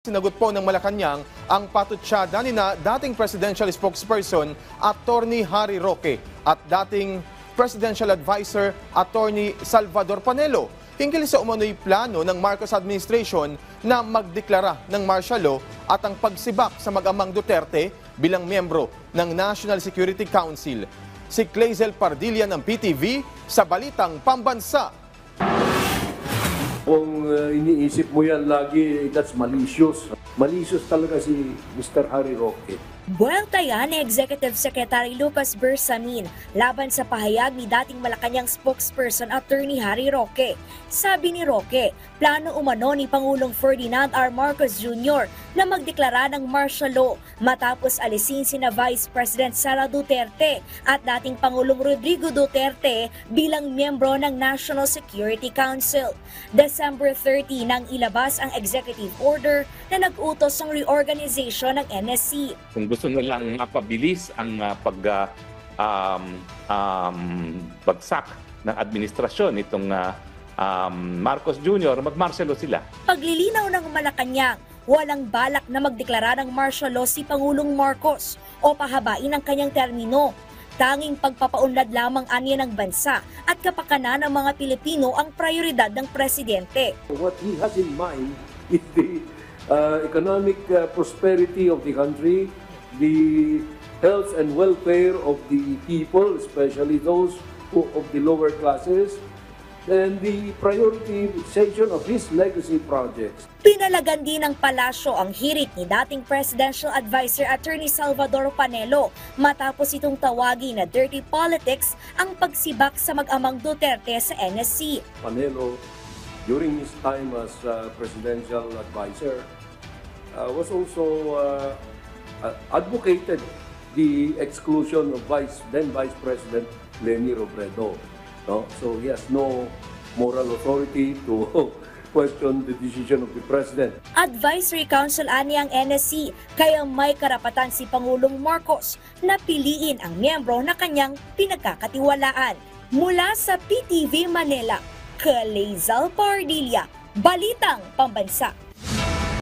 Sinagot po ng Malacanang ang patutsada ni dating presidential spokesperson Attorney Harry Roque at dating presidential advisor Attorney Salvador Panelo hinggil sa umano'y plano ng Marcos administration na magdeklara ng martial law at ang pagsibak sa mag-amang Duterte bilang miyembro ng National Security Council. Si Clazel Pardilla ng PTV sa Balitang Pambansa. Kung iniisip mo yan lagi, that's malicious. Malicious talaga si Mr. Harry Roque. Buwelta yan ni Executive Secretary Lucas Bersamin laban sa pahayag ni dating Malacanang spokesperson Attorney Harry Roque. Sabi ni Roque, plano umano ni Pangulong Ferdinand R. Marcos Jr. na magdeklara ng martial law matapos alisin sina Vice President Sara Duterte at dating Pangulong Rodrigo Duterte bilang miyembro ng National Security Council. December 30 nang ilabas ang executive order na nag-utos ng reorganization ng NSC. Kung gusto nilang mapabilis ang bagsak ng administrasyon itong Marcos Jr., mag-martial law sila. Paglilinaw ng Malacanang, walang balak na magdeklara ng martial law si Pangulong Marcos o pahabain ang kanyang termino. Tanging pagpapaunlad lamang anya ng bansa at kapakanan ng mga Pilipino ang prioridad ng presidente. What he has in mind is the economic prosperity of the country, the health and welfare of the people, especially those of the lower classes, and the prioritization of his legacy projects. Pinalagan din ng palasyo ang hirit ni dating Presidential Advisor Attorney Salvador Panelo matapos itong tawagin na dirty politics ang pagsibak sa mag-amang Duterte sa NSC. Panelo, during his time as presidential advisor, was also advocated the exclusion of then Vice President Leni Robredo. No? So he has no moral authority to question the decision of the President. Advisory Council ani ang NSC, kaya may karapatan si Pangulong Marcos na piliin ang miyembro na kanyang pinagkakatiwalaan. Mula sa PTV Manila, Clazel Pardilla, Balitang Pambansa.